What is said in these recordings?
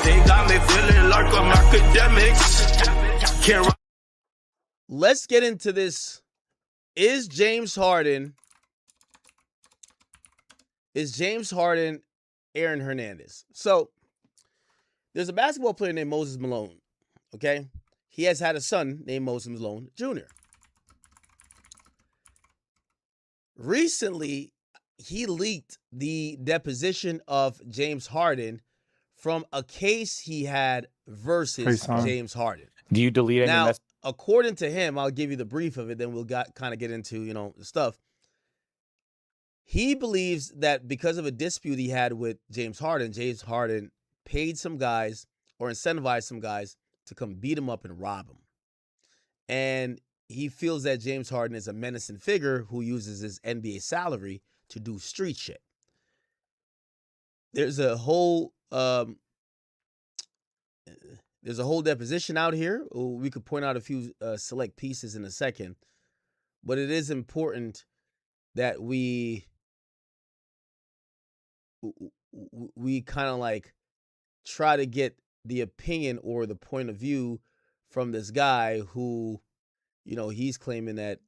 They got me feeling like I'm academics. Can't. Let's get into this. Is James Harden Aaron Hernandez? So there's a basketball player named Moses Malone, okay? He has had a son named Moses Malone Jr. Recently, he leaked the deposition of James Harden from a case he had versus James Harden. Do you delete any now, according to him, I'll give you the brief of it, then we'll kind of get into, the stuff. He believes that because of a dispute he had with James Harden paid some guys or incentivized some guys to come beat him up and rob him. And he feels that James Harden is a menacing figure who uses his NBA salary to do street shit. There's a whole deposition out here. We could point out a few select pieces in a second, but it is important that we kind of like try to get the opinion or the point of view from this guy who, he's claiming that.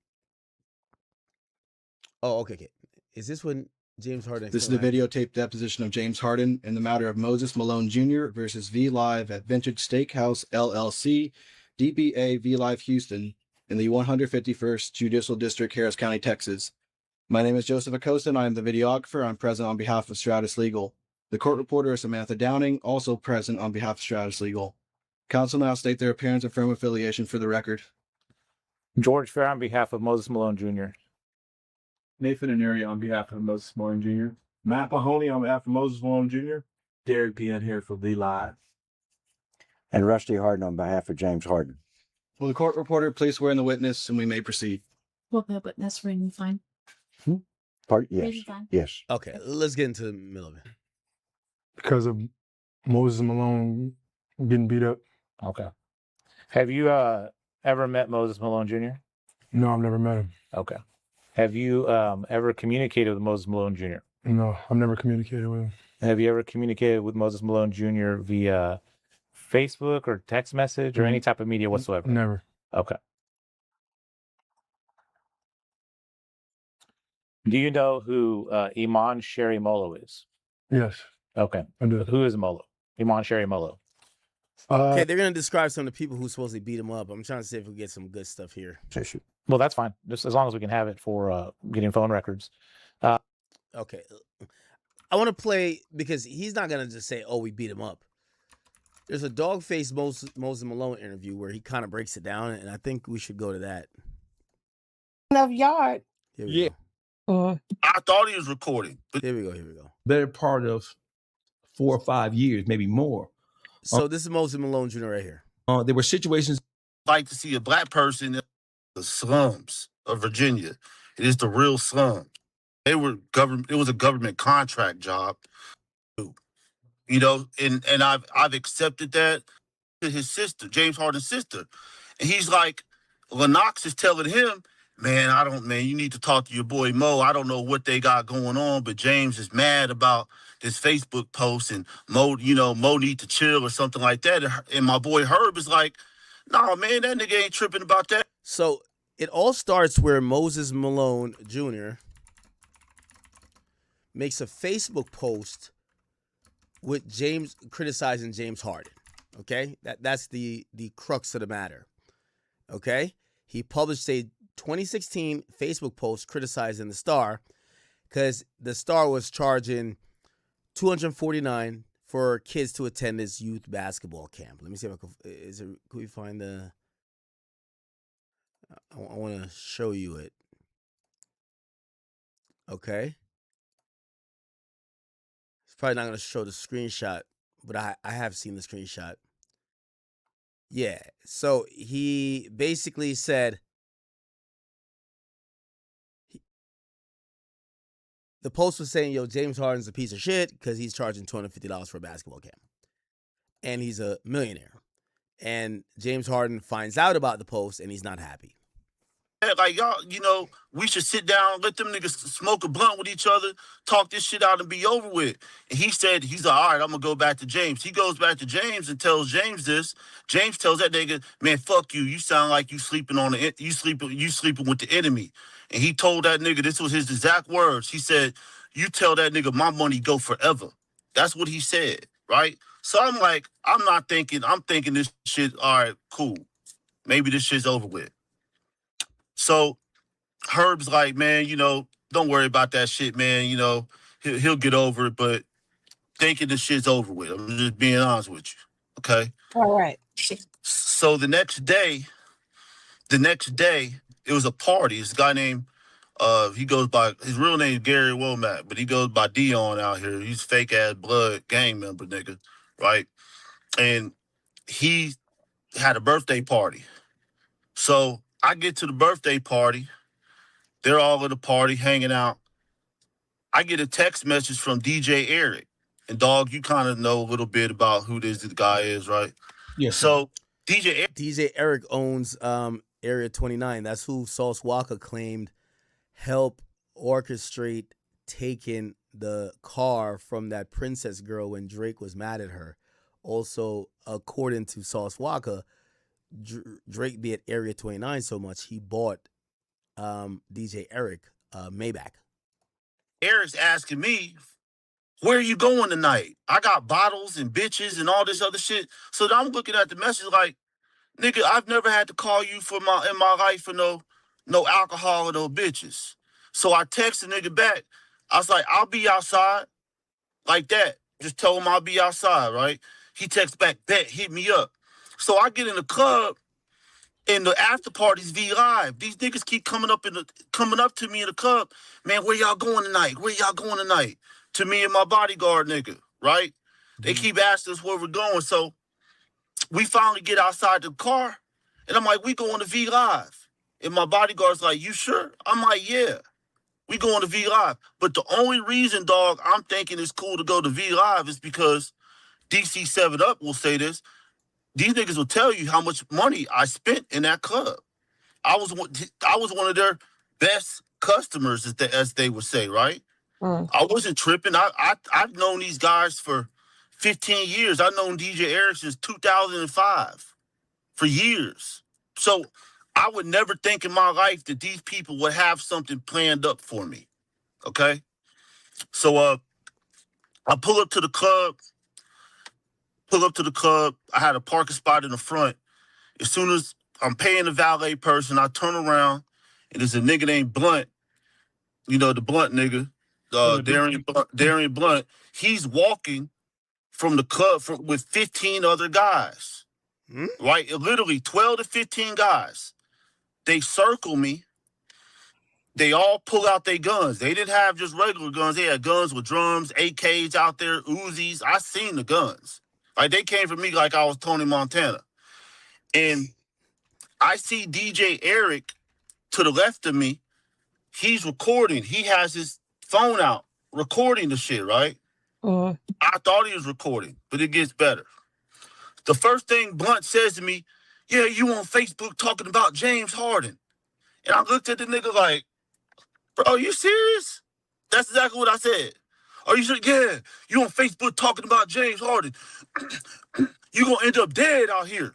Oh, okay. Is this when James Harden? This is the videotaped deposition of James Harden in the matter of Moses Malone Jr. versus V Live at Vintage Steakhouse LLC, DBA V Live Houston, in the 151st Judicial District, Harris County, Texas. My name is Joseph Acosta, and I am the videographer. I'm present on behalf of Stratus Legal. The court reporter is Samantha Downing, also present on behalf of Stratus Legal. Counsel now state their appearance and firm affiliation for the record. George Fair on behalf of Moses Malone Jr. Nathan Aneri on behalf of Moses Malone Jr. Matt Mahoney on behalf of Moses Malone Jr. Derek Penn here for V Live. And Rusty Harden on behalf of James Harden. Will the court reporter please swear in the witness and we may proceed? Well, the witness ring fine. Yes. Yes. Okay, let's get into the middle of it. Because of Moses Malone getting beat up. Okay. Have you ever met Moses Malone Jr.? No, I've never met him. Okay. Have you ever communicated with Moses Malone Jr.? No, I've never communicated with him. Have you ever communicated with Moses Malone Jr. via Facebook or text message or any type of media whatsoever? Never. Okay. Do you know who Iman Sherry Molo is? Yes. Okay. I do. Who is Molo? Iman Sherry Molo. Okay, they're going to describe some of the people who supposedly beat him up. I'm trying to see if we get some good stuff here. Well, that's fine. Just as long as we can have it for getting phone records. Okay. I want to play, because he's not going to just say, oh, we beat him up. There's a dog-faced Moses Malone interview where he kind of breaks it down, and I think we should go to that. Of yard. Here we I thought he was recording. go. Here we go. Better part of 4 or 5 years, maybe more. So this is Moses Malone Jr. right here. There were situations. Like to see a black person in the slums of Virginia. It is the real slums. It was a government contract job, and I've accepted that. His sister, James Harden's sister, and he's like, Lennox is telling him, man, you need to talk to your boy Mo. I don't know what they got going on, but James is mad about this Facebook post, and Mo need to chill or something like that. And my boy Herb is like, nah, man, that nigga ain't tripping about that. So it all starts where Moses Malone Jr. makes a Facebook post with James criticizing James Harden. Okay, that's the crux of the matter. Okay, he published a 2016 Facebook post criticizing the Star because the Star was charging $249 for kids to attend this youth basketball camp. Let me see if can we find the. I want to show you it. Okay. It's probably not going to show the screenshot, but I have seen the screenshot. Yeah. So he basically said, the post was saying, yo, James Harden's a piece of shit because he's charging $250 for a basketball camp. And he's a millionaire. And James Harden finds out about the post and he's not happy. Like, y'all, we should sit down, let them niggas smoke a blunt with each other, talk this shit out and be over with. And he said, he's like, all right, I'm going to go back to James. He goes back to James and tells James this. James tells that nigga, man, fuck you. You sound like you sleeping with the enemy. And he told that nigga, this was his exact words. He said, you tell that nigga my money go forever. That's what he said, right? So I'm like, I'm thinking this shit, all right, cool. Maybe this shit's over with. So Herb's like, man, don't worry about that shit, man. He'll get over it, but thinking this shit's over with. I'm just being honest with you. Okay. All right. So the next day, it was a party. This guy named, he goes by, his real name is Gary Womack, but he goes by Dion out here. He's fake ass blood gang member, nigga. Right. And he had a birthday party. So I get to the birthday party. They're all at the party hanging out. I get a text message from DJ Eric. And dog, you kind of know a little bit about who this guy is, right? Yes. So DJ Eric owns Area 29. That's who Sauce Walker claimed helped orchestrate taking the car from that princess girl when Drake was mad at her. Also, according to Sauce Walker, Drake be at Area 29 so much he bought DJ Eric Maybach. Eric's asking me, where are you going tonight? I got bottles and bitches and all this other shit. So I'm looking at the message like, nigga, I've never had to call you in my life for no alcohol or no bitches. So I text the nigga back. I was like, I'll be outside like that. Just tell him I'll be outside, right? He texts back, bet, hit me up. So I get in the club and the after party's V Live. These niggas keep coming up to me in the club. Man, where y'all going tonight? Where y'all going tonight? To me and my bodyguard nigga, right? Mm-hmm. They keep asking us where we're going. So we finally get outside the car, and I'm like, we going to V Live. And my bodyguard's like, you sure? I'm like, yeah, we going to V Live. But the only reason, dog, I'm thinking it's cool to go to V Live is because DC 7 Up will say this. These niggas will tell you how much money I spent in that club. I was one of their best customers, as they would say, right? I wasn't tripping. I've known these guys for 15 years. I've known DJ Eric since 2005, for years. So I would never think in my life that these people would have something planned up for me, okay? So I pull up to the club. I had a parking spot in the front. As soon as I'm paying the valet person, I turn around, and there's a nigga named Blunt. You know, the Blunt nigga, Darian Blunt. He's walking from the club with 15 other guys, right? Literally 12 to 15 guys. They circle me. They all pull out their guns. They didn't have just regular guns. They had guns with drums, AKs out there, Uzis. I seen the guns. Like, they came for me like I was Tony Montana. And I see DJ Eric to the left of me. He's recording. He has his phone out, recording the shit, right? I thought he was recording, but it gets better. The first thing Blunt says to me, yeah, you on Facebook talking about James Harden. And I looked at the nigga like, bro, are you serious? That's exactly what I said. Are you sure? Yeah, you on Facebook talking about James Harden. You gonna end up dead out here.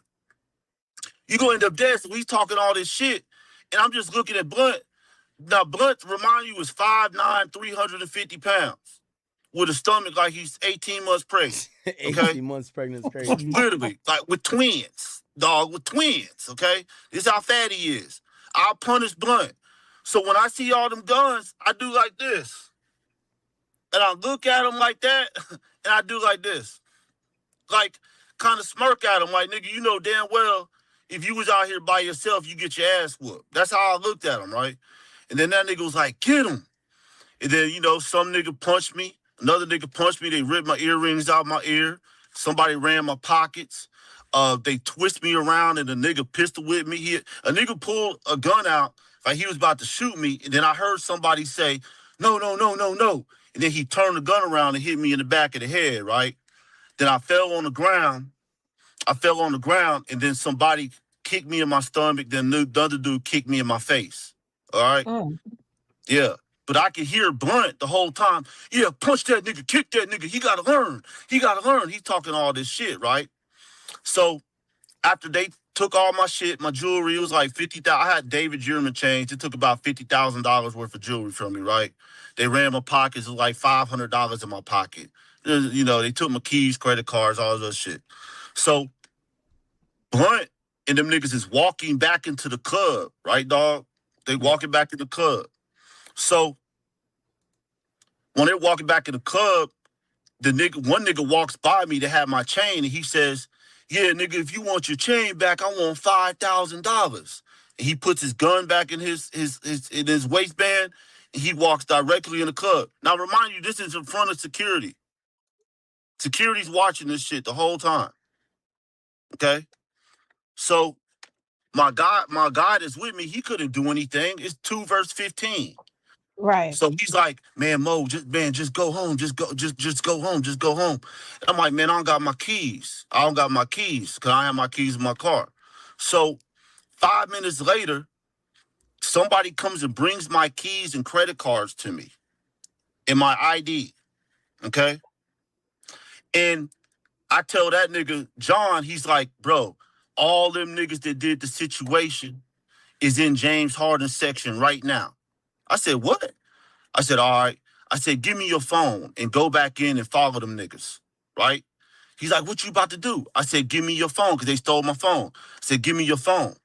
You gonna end up dead. So he's talking all this shit. And I'm just looking at Blunt. Now, Blunt, remind you, is 5'9", 350 pounds. With a stomach like he's 18 months pregnant. Okay? 18 months pregnant is crazy. Literally, like with twins. Dog, with twins, okay? This is how fat he is. I'll punish Blunt. So when I see all them guns, I do like this. And I look at him like that, and I do like this. Like, kind of smirk at him, like, nigga, you know damn well, if you was out here by yourself, you get your ass whooped. That's how I looked at him, right? And then that nigga was like, get him. And then, some nigga punched me. Another nigga punched me. They ripped my earrings out my ear. Somebody ran my pockets. They twist me around, and the nigga pistol whipped me. A nigga pulled a gun out like he was about to shoot me. And then I heard somebody say, no. And then he turned the gun around and hit me in the back of the head, right? Then I fell on the ground. And then somebody kicked me in my stomach, then the other dude kicked me in my face. All right? Yeah. But I could hear Blunt the whole time. Yeah, punch that nigga, kick that nigga. He got to learn. He got to learn. He's talking all this shit, right? So after they took all my shit, my jewelry, it was like $50,000. I had David German change. It took about $50,000 worth of jewelry from me, right? They ran my pockets. It was like $500 in my pocket. You know, they took my keys, credit cards, all this shit. So Blunt and them niggas is walking back into the club, right, dog? They walking back in the club. So when they're walking back in the club, one nigga walks by me to have my chain, and he says, "Yeah, nigga, if you want your chain back, I want $5,000." And he puts his gun back in his waistband, and he walks directly in the club. Now, remind you, this is in front of security. Security's watching this shit the whole time. Okay, so my guy that's with me, he couldn't do anything. It's 2 verse 15. Right. So he's like, "Man, Mo, just go home. Just go home. Just go home." And I'm like, "Man, I don't got my keys. I don't got my keys because I have my keys in my car." So 5 minutes later, somebody comes and brings my keys and credit cards to me and my ID. Okay. And I tell that nigga, John, he's like, "Bro, all them niggas that did the situation is in James Harden's section right now." I said, "What?" I said, "All right." I said, "Give me your phone and go back in and follow them niggas," right? He's like, "What you about to do?" I said, "Give me your phone," because they stole my phone. I said, "Give me your phone.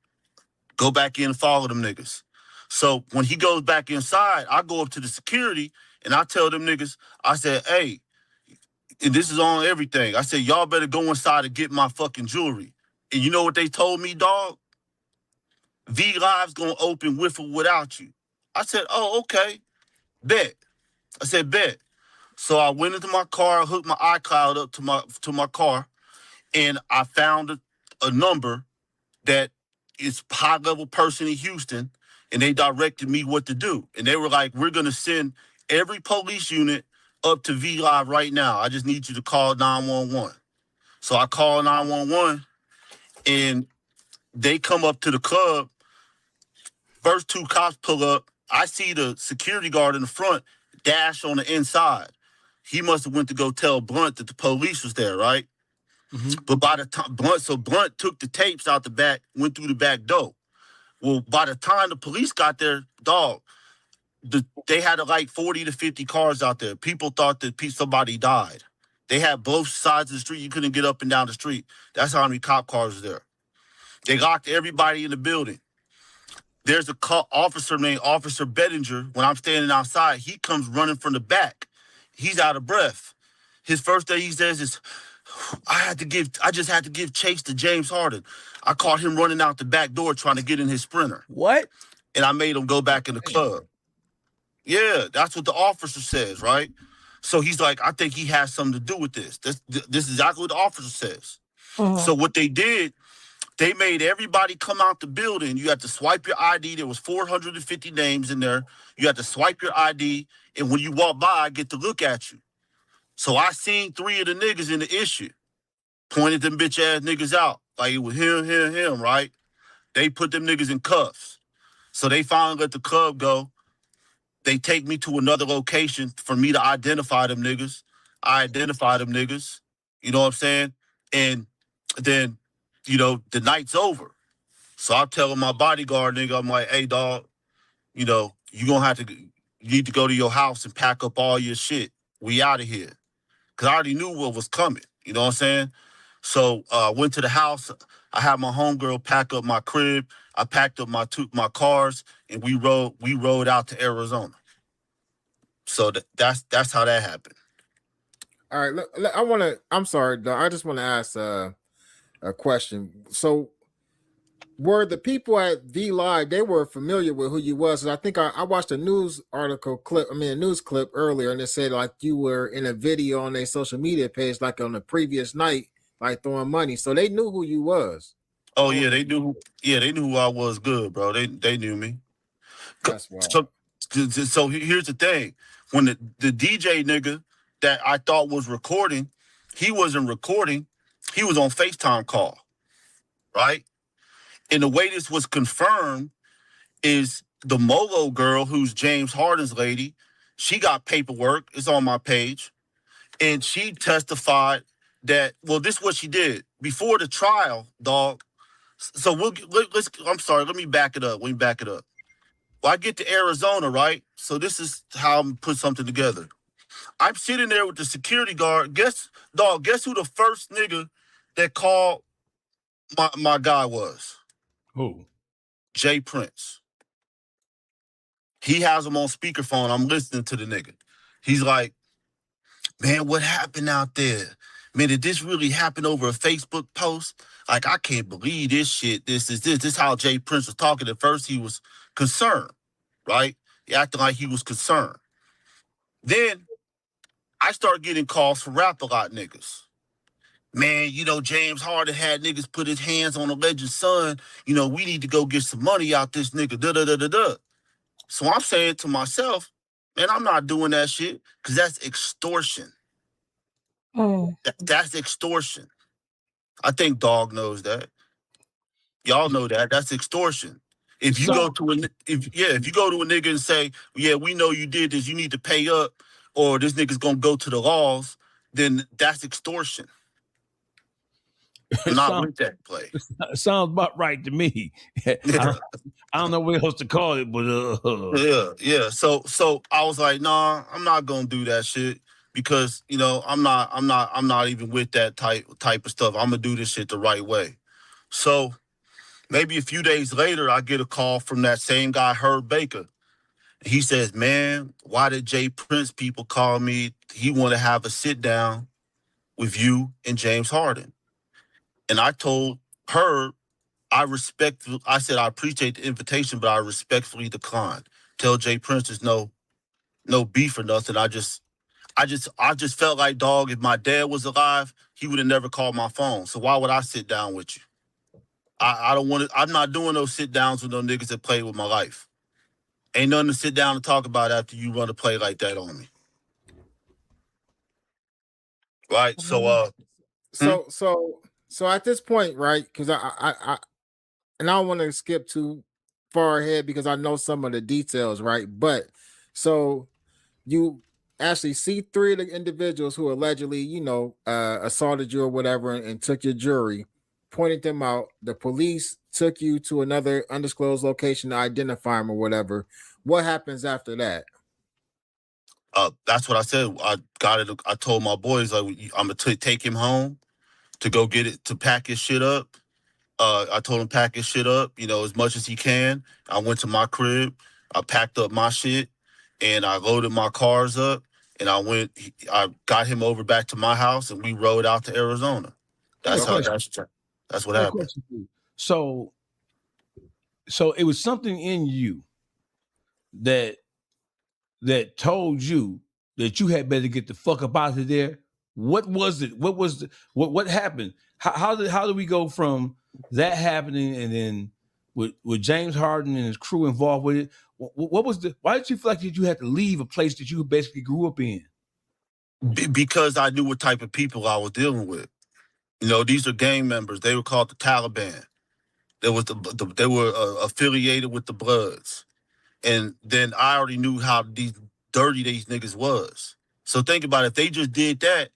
Go back in and follow them niggas." So when he goes back inside, I go up to the security and I tell them niggas, I said, "Hey," and this is on everything. I said, "Y'all better go inside and get my fucking jewelry." And you know what they told me, dog? V Live's gonna open with or without you. I said, "Oh, okay. Bet." I said, "Bet." So I went into my car, hooked my iCloud up to my car, and I found a number that is high-level person in Houston, and they directed me what to do. And they were like, "We're gonna send every police unit up to V Live right now. I just need you to call 911." So I call 911, and they come up to the club. First 2 cops pull up. I see the security guard in the front dash on the inside. He must have went to go tell Blunt that the police was there, right? Mm-hmm. But by the time Blunt took the tapes out the back, went through the back door. Well, by the time the police got there, dog, they had like 40 to 50 cars out there. People thought that somebody died. They had both sides of the street. You couldn't get up and down the street. That's how many cop cars were there. They locked everybody in the building. There's a officer named Officer Bettinger. When I'm standing outside, he comes running from the back. He's out of breath. His first thing he says is, I just had to give chase to James Harden. I caught him running out the back door trying to get in his Sprinter. What? And I made him go back in the club. Yeah, that's what the officer says, right? So he's like, "I think he has something to do with this." This is exactly what the officer says. So what they did, they made everybody come out the building. You had to swipe your ID. There was 450 names in there. You had to swipe your ID, and when you walk by, I get to look at you. So I seen 3 of the niggas in the issue, pointed them bitch ass niggas out. Like it was him, right? They put them niggas in cuffs. So they finally let the club go. They take me to another location for me to identify them niggas. I identify them niggas. You know what I'm saying? And then, the night's over. So I'm telling my bodyguard nigga, I'm like, "Hey, dog, you need to go to your house and pack up all your shit. We out of here." Because I already knew what was coming. You know what I'm saying? So I went to the house. I had my homegirl pack up my crib. I packed up my cars, and we rode out to Arizona. So that's how that happened. All right, I'm sorry, Doc, I just want to ask a question. So were the people at V Live, they were familiar with who you was? I think I watched a news clip earlier, and it said like you were in a video on their social media page, like on the previous night, like throwing money. So they knew who you was. Oh yeah, they knew. Yeah, they knew who I was. Good, bro. They knew me. That's wild. So here's the thing: when the DJ nigga that I thought was recording, he wasn't recording. He was on FaceTime call, right? And the way this was confirmed is the Molo girl, who's James Harden's lady. She got paperwork. It's on my page. And she testified that, well, this is what she did. Before the trial, dog. So I'm sorry, let me back it up. Well, I get to Arizona, right? So this is how I'm put something together. I'm sitting there with the security guard. Guess who the first nigga that called my guy was? Who? Jay Prince. He has him on speakerphone. I'm listening to the nigga. He's like, man, what happened out there? Man, did this really happen over a Facebook post? Like, I can't believe this shit. This is how Jay Prince was talking. At first, he was concerned, right? He acted like he was concerned. Then I started getting calls from Rap-A-Lot niggas. Man, James Harden had niggas put his hands on a legend's son. We need to go get some money out this nigga. Da-da-da-da-da. So I'm saying to myself, man, I'm not doing that shit because that's extortion. That's extortion. I think Dog knows that. Y'all know that. That's extortion. If you go to if you go to a nigga and say, yeah, we know you did this, you need to pay up, or this nigga's gonna go to the laws, then that's extortion. Not with that play. Sounds about right to me. I don't know what else to call it, but yeah. So I was like, nah, I'm not gonna do that shit because I'm not even with that type of stuff. I'm gonna do this shit the right way. So maybe a few days later, I get a call from that same guy, Herb Baker. He says, man, why did Jay Prince people call me? He want to have a sit down with you and James Harden. And I told Herb, I said, I appreciate the invitation, but I respectfully declined. Tell Jay Prince there's no beef or nothing. I just felt like, dog, if my dad was alive, he would have never called my phone. So why would I sit down with you? I don't want to. I'm not doing those sit downs with no niggas that play with my life. Ain't nothing to sit down and talk about after you run a play like that on me. Right. So So at this point, right? Because I don't want to skip too far ahead because I know some of the details, right? But so you actually see three of the individuals who allegedly, assaulted you or whatever and took your jewelry, pointed them out. The police took you to another undisclosed location to identify them or whatever. What happens after that? That's what I said. I got it. I told my boys, like, I'm gonna take him home to go get it, to pack his shit up. I told him pack his shit up, as much as he can. I went to my crib. I packed up my shit, and I loaded my cars up, and I got him over back to my house, and we rode out to Arizona. That's what happened. So it was something in you that told you that you had better get the fuck up out of there. What was it? What happened? How did we go from that happening and then with James Harden and his crew involved with it? Why did you feel like that you had to leave a place that you basically grew up in? Because I knew what type of people I was dealing with. These are gang members. They were called the Taliban. They were affiliated with the Bloods. And then I already knew how dirty these niggas was. So think about it. If they just did that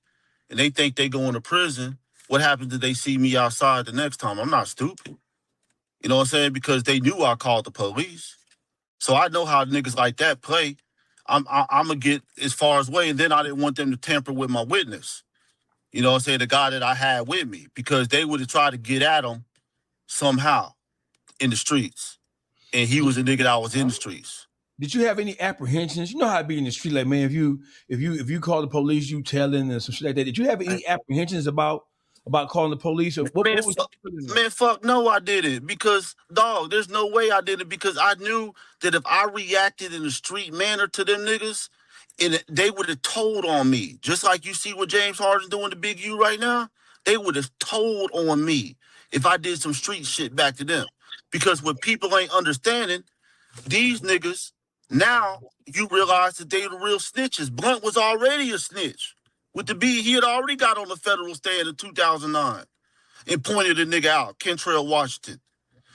and they think they going to prison, what happens if they see me outside the next time? I'm not stupid. You know what I'm saying? Because they knew I called the police. So I know how niggas like that play. I'm gonna get as far as way, and then I didn't want them to tamper with my witness. You know what I'm saying? The guy that I had with me, because they would have tried to get at him somehow in the streets. And he was a nigga that was in the streets. Did you have any apprehensions? You know how it be in the street, like, man, if you call the police, you telling and some shit like that. Did you have any apprehensions about calling the police? Or fuck no, I didn't. Because, dog, there's no way I did it, because I knew that if I reacted in a street manner to them niggas, and they would have told on me. Just like you see what James Harden's doing to Big U right now, they would have told on me if I did some street shit back to them. Because what people ain't understanding, these niggas, now you realize that they the real snitches. Blunt was already a snitch. With the B, he had already got on the federal stand in 2009 and pointed a nigga out, Kentrell Washington.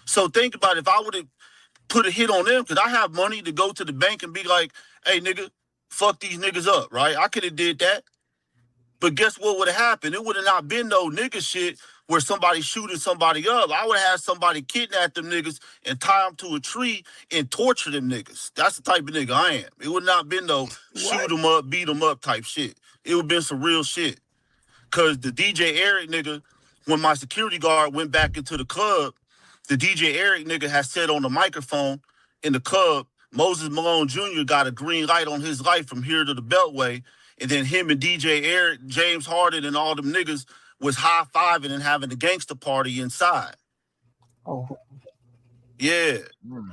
So think about it, if I would have put a hit on them, because I have money to go to the bank and be like, hey, nigga, fuck these niggas up, right? I could have did that. But guess what would have happened? It would have not been no nigga shit where somebody shooting somebody up. I would have had somebody kidnap them niggas and tie them to a tree and torture them niggas. That's the type of nigga I am. It would not been no shoot them up, beat them up type shit. It would have been some real shit. Because the DJ Eric nigga, when my security guard went back into the club, the DJ Eric nigga has said on the microphone in the club, Moses Malone Jr. got a green light on his life from here to the Beltway. And then him and DJ Eric, James Harden, and all them niggas was high-fiving and having a gangster party inside. Oh. Yeah.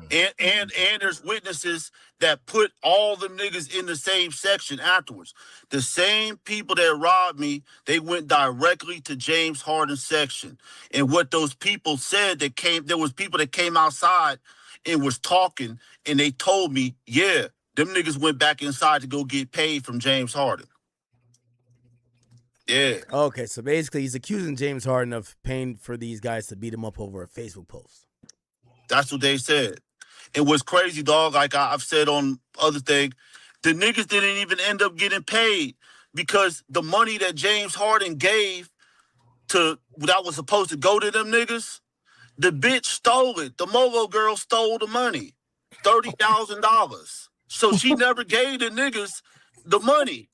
And there's witnesses that put all them niggas in the same section afterwards. The same people that robbed me, they went directly to James Harden's section. And what those people said, there was people that came outside and was talking, and they told me, yeah, them niggas went back inside to go get paid from James Harden. Yeah. Okay, so basically he's accusing James Harden of paying for these guys to beat him up over a Facebook post. That's what they said. And what's crazy, dog, like I've said on other things, the niggas didn't even end up getting paid because the money that James Harden gave to that was supposed to go to them niggas, the bitch stole it. The Mogo girl stole the money, $30,000. So she never gave the niggas the money.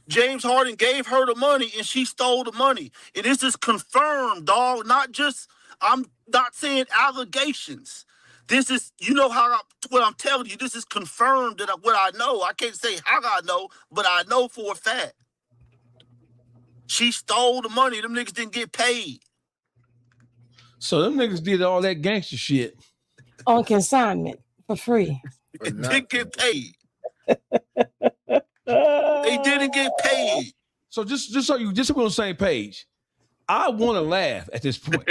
James Harden gave her the money and she stole the money. And this is confirmed, dog. Not just, I'm not saying allegations. This is, you know what I'm telling you, this is confirmed that what I know. I can't say how I know, but I know for a fact. She stole the money. Them niggas didn't get paid. So them niggas did all that gangster shit On consignment for free. It didn't get paid. They didn't get paid. So just so we're on the same page, I want to laugh at this point.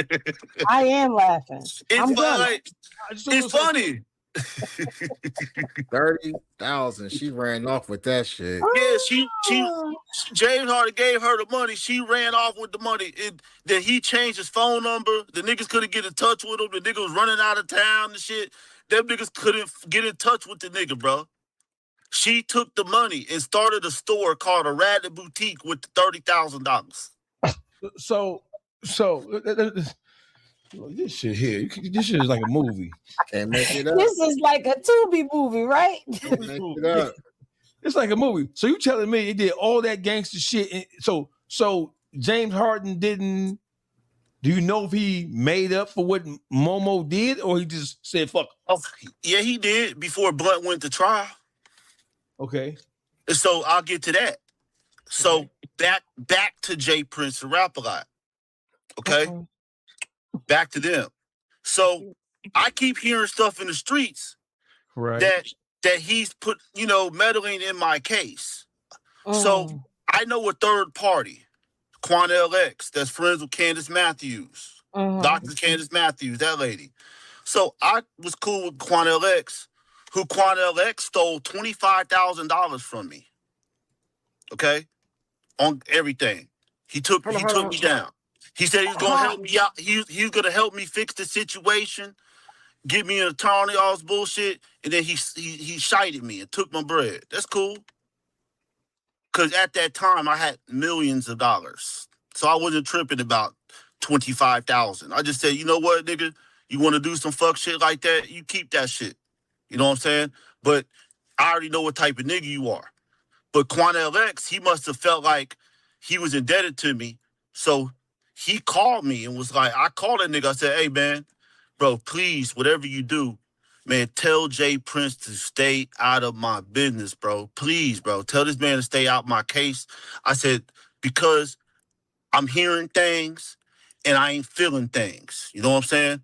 I am laughing. I'm Funny. It's funny. 30,000. She ran off with that shit. Yeah, she James Harden gave her the money. She ran off with the money. Then he changed his phone number. The niggas couldn't get in touch with him. The nigga was running out of town and shit. Them niggas couldn't get in touch with the nigga, bro. She took the money and started a store called a Radley Boutique with the $30,000. So this shit here, this shit is like a movie. Can't make it up. This is like a Tubi movie, right? Can't make it up. It's like a movie. So you telling me they did all that gangster shit? And so James Harden didn't. Do you know if he made up for what Momo did, or he just said fuck? Oh, yeah, he did before Blunt went to trial. Okay. So I'll get to that. So back to Jay Prince and Rap a Lot. Okay? Back to them. So I keep hearing stuff in the streets Right. that he's put, meddling in my case. So I know a third party, Quanell X, that's friends with Candace Matthews, Dr. Candace Matthews, that lady. So I was cool with Quanell X, who Quanell X stole $25,000 from me. Okay? On everything. He took me down. He said he was gonna help me out. He was gonna help me fix the situation, get me an attorney, all this bullshit, and then he shited me and took my bread. That's cool. Cause at that time I had millions of dollars. So I wasn't tripping about 25,000. I just said, you know what, nigga, you wanna do some fuck shit like that, you keep that shit. You know what I'm saying? But I already know what type of nigga you are. But Quanell X, he must have felt like he was indebted to me. So he called me and was like, I called that nigga. I said, hey, man, bro, please, whatever you do, man, tell Jay Prince to stay out of my business, bro. Please, bro. Tell this man to stay out my case. I said, because I'm hearing things and I ain't feeling things. You know what I'm saying?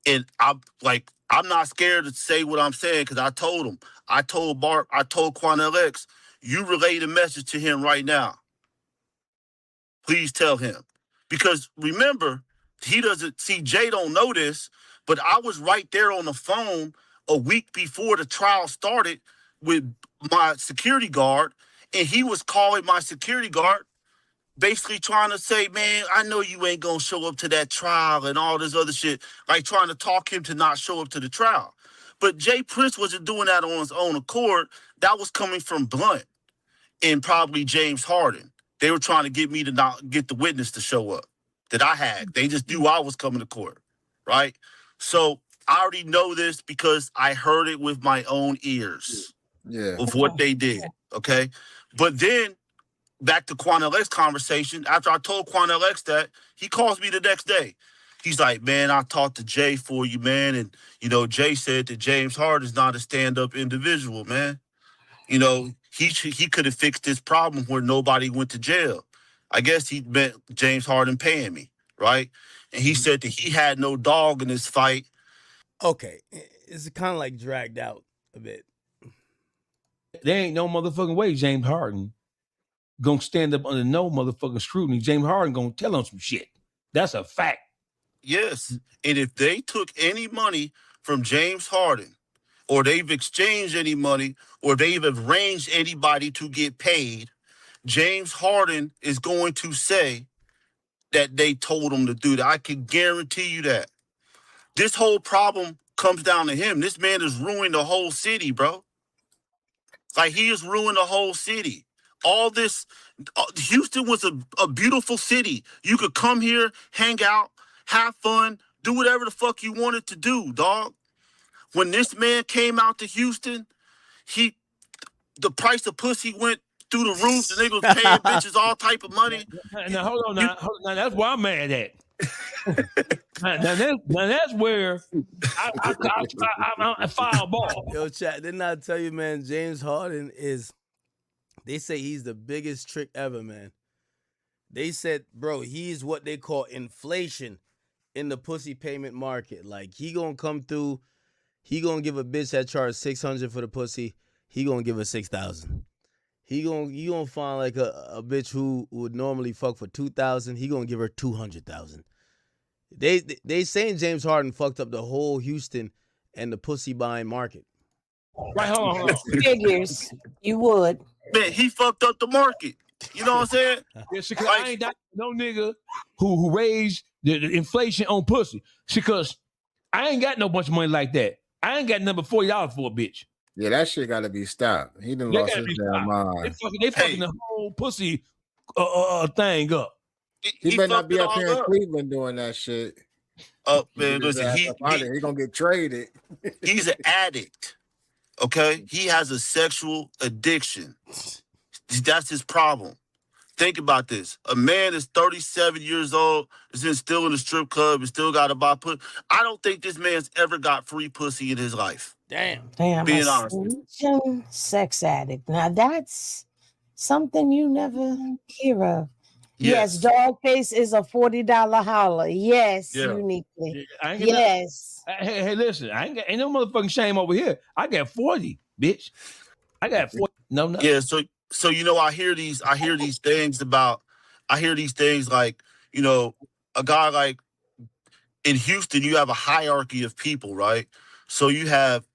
And I'm not scared to say what I'm saying because I told him. I told Quanell X, you relay the message to him right now. Please tell him. Because remember, he doesn't see, Jay don't know this, but I was right there on the phone a week before the trial started with my security guard, and he was calling my security guard basically trying to say, man, I know you ain't gonna show up to that trial and all this other shit, like trying to talk him to not show up to the trial. But Jay Prince wasn't doing that on his own accord. That was coming from Blunt and probably James Harden. They were trying to get me to not get the witness to show up that I had. They just knew I was coming to court, right? So I already know this because I heard it with my own ears of what they did, okay? But then back to Quanell X conversation, after I told Quanell X that, he calls me the next day. He's like, man, I talked to Jay for you, man. And, you know, Jay said that James Harden is not a stand-up individual, man. You know, he could have fixed this problem where nobody went to jail. I guess he meant James Harden paying me, right? And he said that he had no dog in this fight. Okay, it's kind of like dragged out a bit. There ain't no motherfucking way James Harden gonna stand up under no motherfucking scrutiny. James Harden gonna tell him some shit. That's a fact. Yes, and if they took any money from James Harden, or they've exchanged any money, or they've arranged anybody to get paid, James Harden is going to say that they told him to do that. I can guarantee you that. This whole problem comes down to him. This man has ruined the whole city, bro. Like, he has ruined the whole city. All this, Houston was a beautiful city. You could come here, hang out, have fun, do whatever the fuck you wanted to do, dog. When this man came out to Houston, the price of pussy went through the roof. The niggas was paying bitches all type of money. Now hold on, now that's where I'm mad at. now that's where I foul ball. Yo, chat, didn't I tell you, man? James Harden is. They say he's the biggest trick ever, man. They said, bro, he's what they call inflation in the pussy payment market. Like, he gonna come through, he gonna give a bitch that charge $600 for the pussy, he gonna give her $6,000. He gonna find like a bitch who would normally fuck for $2,000, he gonna give her $200,000. They saying James Harden fucked up the whole Houston and the pussy buying market. Right, hold on. Figures, you would. Man, he fucked up the market. You know what I'm saying? Yeah, because I ain't got no nigga who raised the inflation on pussy. Because I ain't got no bunch of money like that. I ain't got number $40 for a bitch. Yeah, that shit got to be stopped. He done lost his damn mind. They fucking the whole pussy thing up. He better not be up here in Cleveland doing that shit. Man, listen, he gonna get traded. He's an addict. Okay, he has a sexual addiction. That's his problem. Think about this. A man is 37 years old, is still in the strip club, and still got to buy pussy. I don't think this man's ever got free pussy in his life. Damn. Being honest. Sex addict. Now that's something you never hear of. Yes, Dogface is a $40 holler. Yes, uniquely. Yes. Hey, listen, ain't no motherfucking shame over here. I got 40, bitch. I got 40. No. Yeah, so you know, I hear these things like, you know, a guy like in Houston, you have a hierarchy of people, right? So you have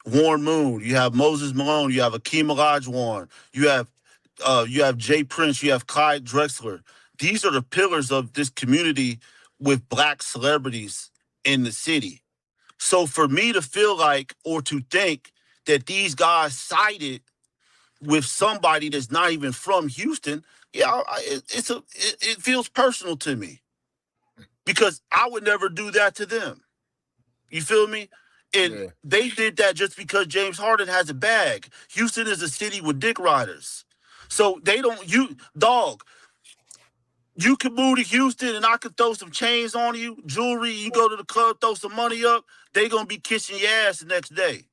Warren Moon, you have Moses Malone, you have Akeem Olajuwon, you have Jay Prince, you have Clyde Drexler. These are the pillars of this community with black celebrities in the city. So for me to feel like, or to think that these guys sided with somebody that's not even from Houston, it feels personal to me, because I would never do that to them. You feel me? And they did that just because James Harden has a bag. Houston is a city with dick riders. So you can move to Houston and I could throw some chains on you, jewelry, you go to the club, throw some money up, they gonna be kissing your ass the next day.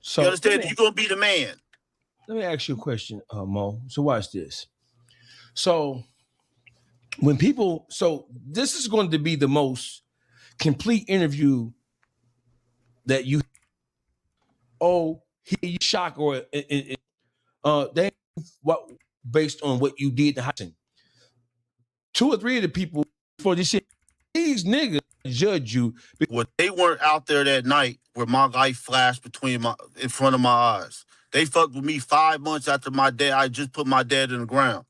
So you understand? You're gonna be the man. Let me ask you a question, Mo. So watch this. So this is going to be the most complete interview that you shock or they based on what you did to Hudson. 2 or 3 of the people for this shit, these niggas judge you. Well, they weren't out there that night where my life flashed in front of my eyes. They fucked with me 5 months after my dad. I just put my dad in the ground.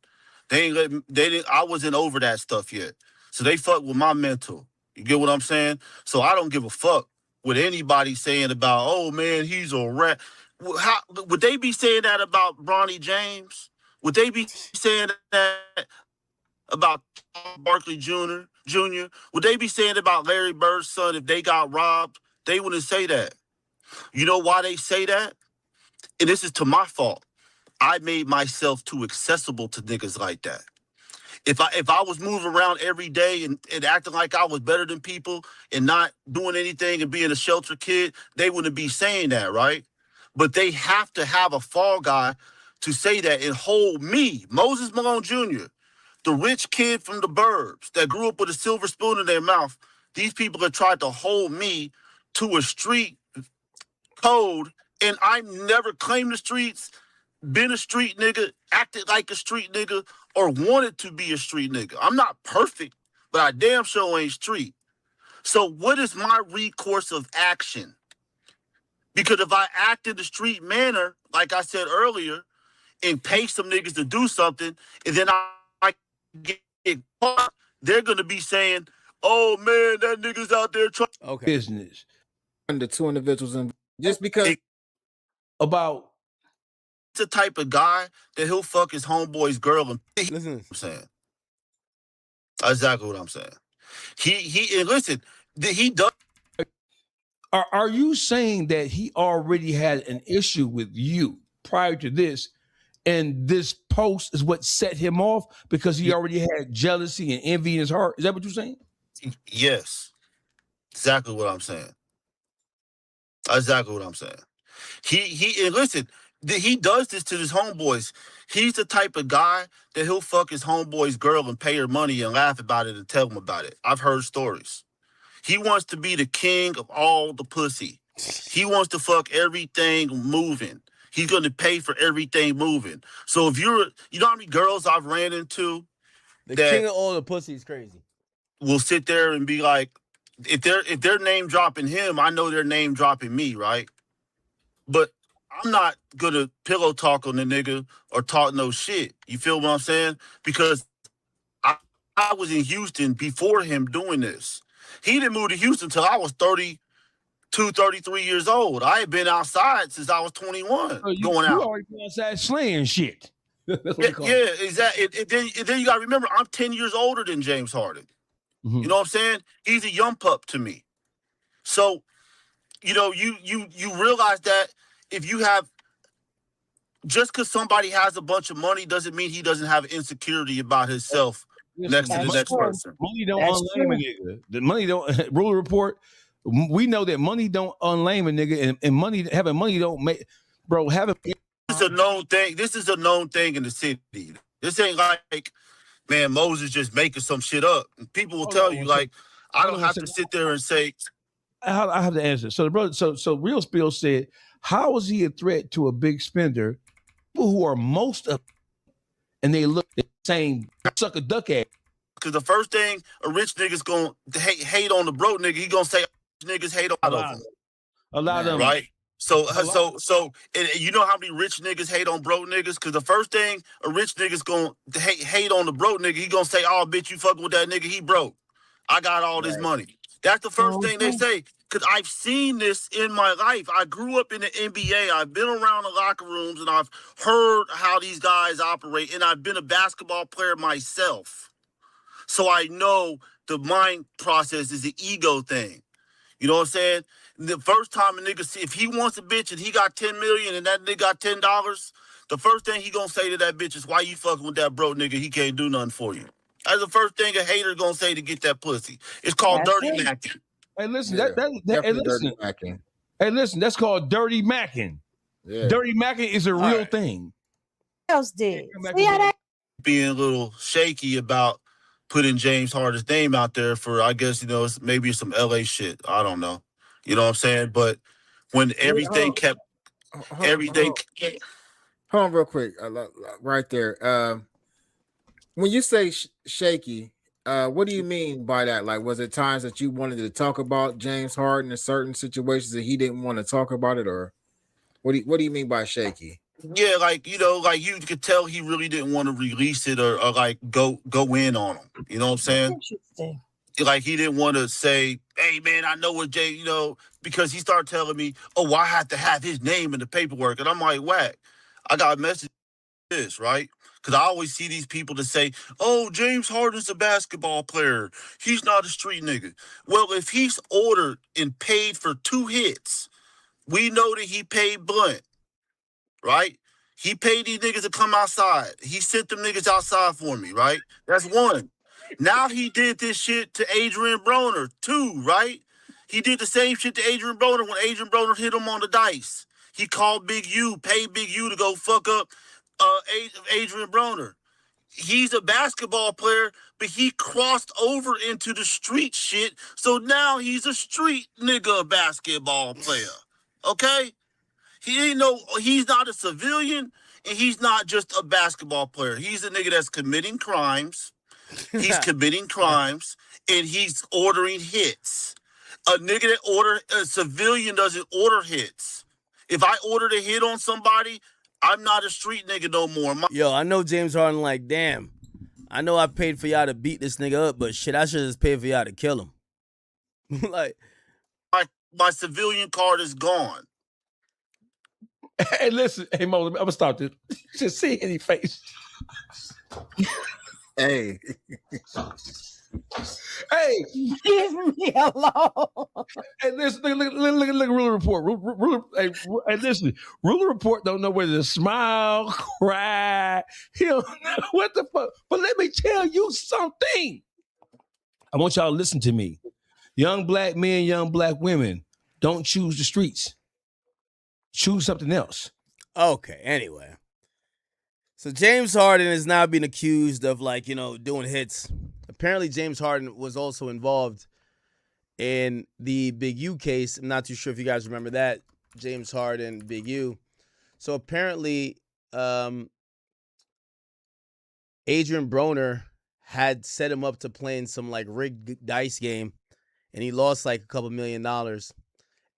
They ain't let me, they didn't. I wasn't over that stuff yet, so they fuck with my mental. You get what I'm saying? So I don't give a fuck what anybody saying about. Oh man, he's a rat. How would they be saying that about Bronny James? Would they be saying that about Barkley Jr.? Would they be saying about Larry Bird's son if they got robbed? They wouldn't say that. You know why they say that? And this is to my fault. I made myself too accessible to niggas like that. If I was moving around every day and acting like I was better than people and not doing anything and being a shelter kid, they wouldn't be saying that, right? But they have to have a fall guy to say that and hold me, Moses Malone Jr., the rich kid from the burbs that grew up with a silver spoon in their mouth. These people have tried to hold me to a street code, and I never claimed the streets, been a street nigga, acted like a street nigga, or wanted to be a street nigga. I'm not perfect, but I damn sure ain't street. So what is my recourse of action? Because if I act in the street manner, like I said earlier, and pay some niggas to do something, and then I get caught, they're going to be saying, oh man, that nigga's out there trying business. And the two individuals, and just because about the type of guy that he'll fuck his homeboy's girl and listen. I'm saying. That's exactly what I'm saying. He and listen, he does. Are you saying that he already had an issue with you prior to this, and this post is what set him off because he already had jealousy and envy in his heart? Is that what you're saying? Yes, exactly what I'm saying. That's exactly what I'm saying. He and listen, he does this to his homeboys. He's the type of guy that he'll fuck his homeboy's girl and pay her money and laugh about it and tell him about it. I've heard stories. He wants to be the king of all the pussy. He wants to fuck everything moving. He's going to pay for everything moving. So if you know how many girls I've ran into the king of all the pussy is crazy. Will sit there and be like, if they're name dropping him, I know they're name dropping me, right? But I'm not gonna pillow talk on the nigga or talk no shit. You feel what I'm saying? Because I was in Houston before him doing this. He didn't move to Houston until I was 32, 33 years old. I had been outside since I was 21, going out. You already been outside slaying shit. Yeah, exactly. And then you gotta remember, I'm 10 years older than James Harden. Mm-hmm. You know what I'm saying? He's a young pup to me. So, you know, you realize that if you have, just because somebody has a bunch of money doesn't mean he doesn't have insecurity about himself next to the next person. Money don't unlame a nigga. The money don't rule report. We know that money don't unlame a nigga, and having money don't make, bro. Having this is a known thing. This is a known thing in the city. This ain't like, man, Moses just making some shit up. And people will tell you, like, I don't have to sit there and say. I have to answer. So the brother, so Real Spill said, how is he a threat to a big spender? People who are most of, and they look the same, suck a duck at. Because the first thing a rich nigga's gonna hate on the broke nigga, he gonna say niggas hate on them. A lot of them, right? So and you know how many rich niggas hate on broke niggas? Because the first thing a rich nigga's gonna hate on the broke nigga, he gonna say, "Oh, bitch, you fucking with that nigga? He broke. I got all this money." That's the first thing they say. Because I've seen this in my life. I grew up in the NBA. I've been around the locker rooms, and I've heard how these guys operate. And I've been a basketball player myself, so I know the mind process is the ego thing. You know what I'm saying? The first time a nigga see, if he wants a bitch and he got 10 million and that nigga got $10, the first thing he gonna say to that bitch is, why you fucking with that broke nigga? He can't do nothing for you. That's the first thing a hater gonna say to get that pussy. It's called dirty macking. Hey, listen, hey, listen, that's called dirty macking. Yeah. Dirty macking is a real thing. What else did? Being a little shaky about putting James Harden's name out there for, I guess, you know, maybe some LA shit. I don't know. You know what I'm saying? But when everything kept, everything. Hold on real quick. Right there. When you say shaky, what do you mean by that? Like, was it times that you wanted to talk about James Harden in certain situations that he didn't want to talk about it? Or what do you mean by shaky? Yeah, like like you could tell he really didn't want to release it or like go in on him. You know what I'm saying? Interesting. Like he didn't want to say, "Hey man, I know what Jay," because he started telling me, "Oh, well, I have to have his name in the paperwork," and I'm like, "Whack, I got a message this right." Because I always see these people that say, "Oh, James Harden's a basketball player. He's not a street nigga." Well, if he's ordered and paid for 2 hits, we know that he paid Blunt, right? He paid these niggas to come outside. He sent them niggas outside for me, right? That's one. Now he did this shit to Adrian Broner, 2, right? He did the same shit to Adrian Broner when Adrian Broner hit him on the dice. He called Big U, paid Big U to go fuck up Adrian Broner. He's a basketball player, but he crossed over into the street shit, so now he's a street nigga basketball player. Okay? He's not a civilian, and he's not just a basketball player. He's a nigga that's committing crimes. He's committing crimes, and he's ordering hits. A civilian doesn't order hits. If I ordered a hit on somebody, I'm not a street nigga no more. Yo, I know James Harden like, damn, I know I paid for y'all to beat this nigga up, but shit, I should just pay for y'all to kill him. Like, my civilian card is gone. Hey, listen, hey Mo, I'm gonna stop this. Just see any face. Hey. Hey, leave me alone. Hey, listen, look at Ruler Report. Hey, listen, Ruler Report don't know whether to smile, cry. He don't know what the fuck. But let me tell you something. I want y'all to listen to me. Young black men, young black women, don't choose the streets. Choose something else. Okay, anyway. So James Harden is now being accused of doing hits. Apparently James Harden was also involved in the Big U case. I'm not too sure if you guys remember that. James Harden, Big U. So apparently Adrian Broner had set him up to play in some rigged dice game, and he lost a couple $1 million.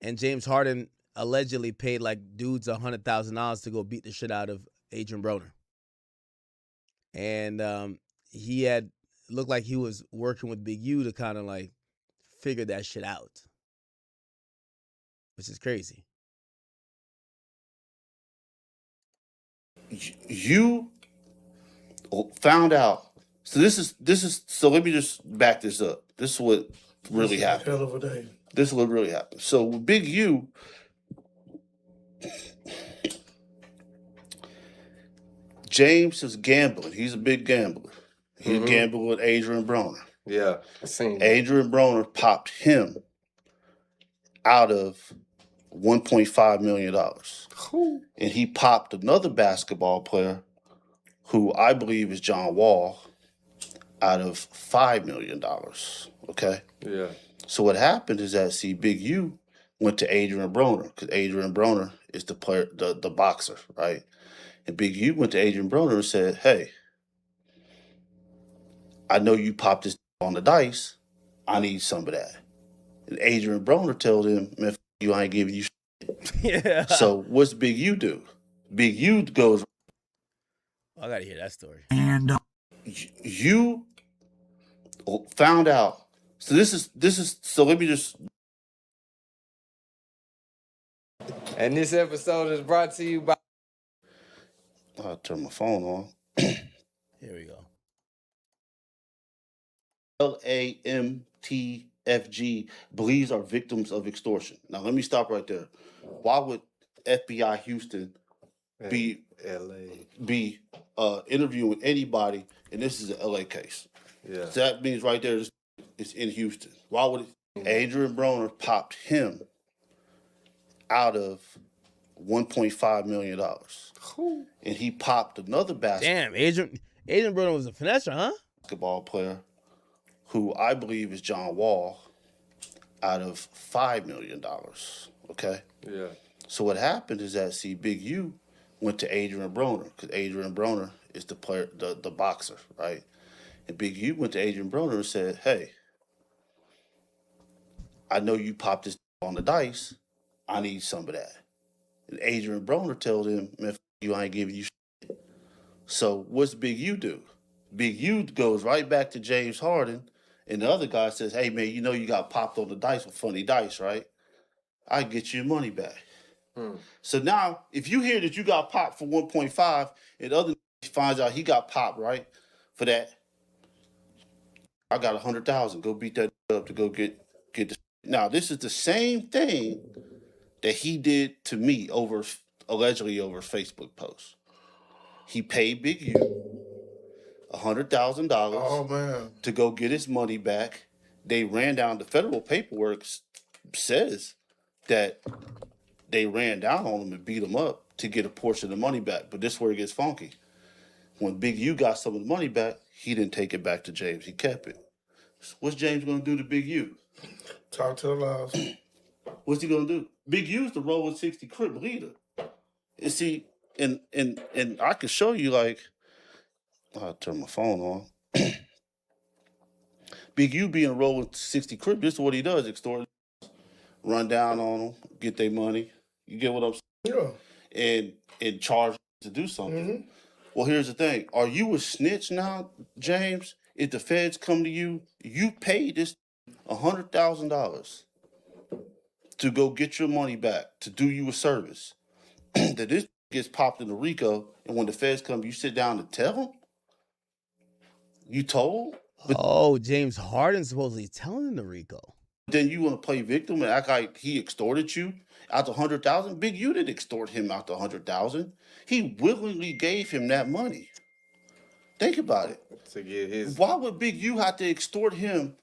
And James Harden allegedly paid dudes $100,000 to go beat the shit out of Adrian Broner. And he had looked like he was working with Big U to kind of figure that shit out, which is crazy. You found out. So this is. So let me just back this up. This is what really happened. Hell of a day. This is what really happened. So with Big U, James is gambling. He's a big gambler. He's gambling with Adrian Broner. Yeah, I seen that. Adrian Broner popped him out of $1.5 million. And he popped another basketball player who I believe is John Wall out of $5 million. Okay? Yeah. So what happened is that, Big U went to Adrian Broner because Adrian Broner is the player, the boxer, right? And Big U went to Adrian Broner and said, "Hey, I know you popped this on the dice. I need some of that." And Adrian Broner told him, "Man, you, I ain't giving you shit." Yeah. So what's Big U do? Big U goes, I gotta hear that story. And you found out. So this is. So let me just. And this episode is brought to you by. I'll turn my phone on. Here we go. LAMTFG believes are victims of extortion. Now let me stop right there. Why would FBI Houston be interviewing anybody? And this is an LA case. Yeah. So that means right there it's in Houston. Why would Adrian Broner popped him out of $1.5 million? And he popped another Damn, Adrian Broner was a finesser, huh? Basketball player who I believe is John Wall out of $5 million. Okay? Yeah. So what happened is that, Big U went to Adrian Broner because Adrian Broner is the player, the boxer, right? And Big U went to Adrian Broner and said, "Hey, I know you popped this on the dice. I need some of that." And Adrian Broner told him, "Man, you, I ain't giving you shit. So what's Big U do? Big U goes right back to James Harden, and the other guy says, hey, man, you know you got popped on the dice with funny dice, right? I get your money back. So now, if you hear that you got popped for 1.5 and the other finds out he got popped, right, for that, I got 100,000. Go beat that up to go get the. Now, this is the same thing that he did to me allegedly over Facebook posts. He paid Big U $100,000 to go get his money back. They ran down the federal paperwork says that they ran down on him and beat him up to get a portion of the money back. But this is where it gets funky. When Big U got some of the money back, he didn't take it back to James. He kept it. What's James going to do to Big U? Talk to the laws. What's he going to do? Big U's the rolling 60 Crip leader. And see, and I can show you, like, I'll turn my phone on. Big U being rolling 60 Crip, this is what he does, extort, run down on them, get their money. You get what I'm saying? Yeah. And charge to do something. Mm-hmm. Well, here's the thing. Are you a snitch now, James? If the feds come to you, you pay this $100,000 to go get your money back, to do you a service. That this gets popped into RICO, and when the feds come, you sit down and tell them? You told? Oh, James Harden supposedly telling the RICO. Then you want to play victim and act like he extorted you out the 100,000? Big U didn't extort him out the 100,000. He willingly gave him that money. Think about it. To get his. Why would Big U have to extort him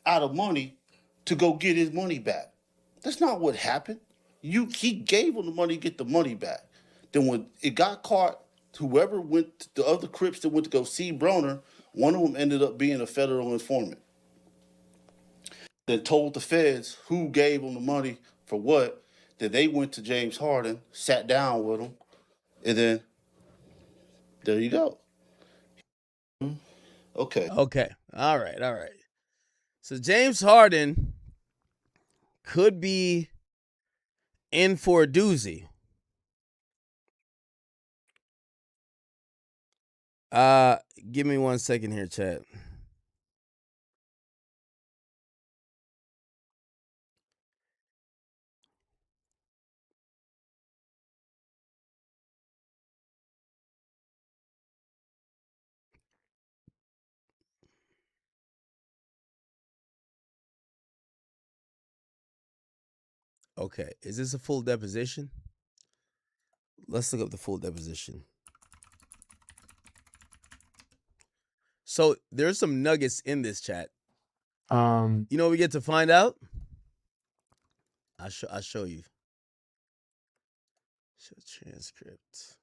out of money to go get his money back? That's not what happened. He gave him the money to get the money back. Then when it got caught, whoever went, the other Crips that went to go see Broner, one of them ended up being a federal informant. Then told the feds who gave them the money for what. Then they went to James Harden, sat down with him, and then there you go. Okay. Okay. All right. All right. So James Harden could be in for a doozy. Give me 1 second here, chat. Okay, is this a full deposition? Let's look up the full deposition. So there's some nuggets in this chat. You know what we get to find out? I'll show you. Show transcript.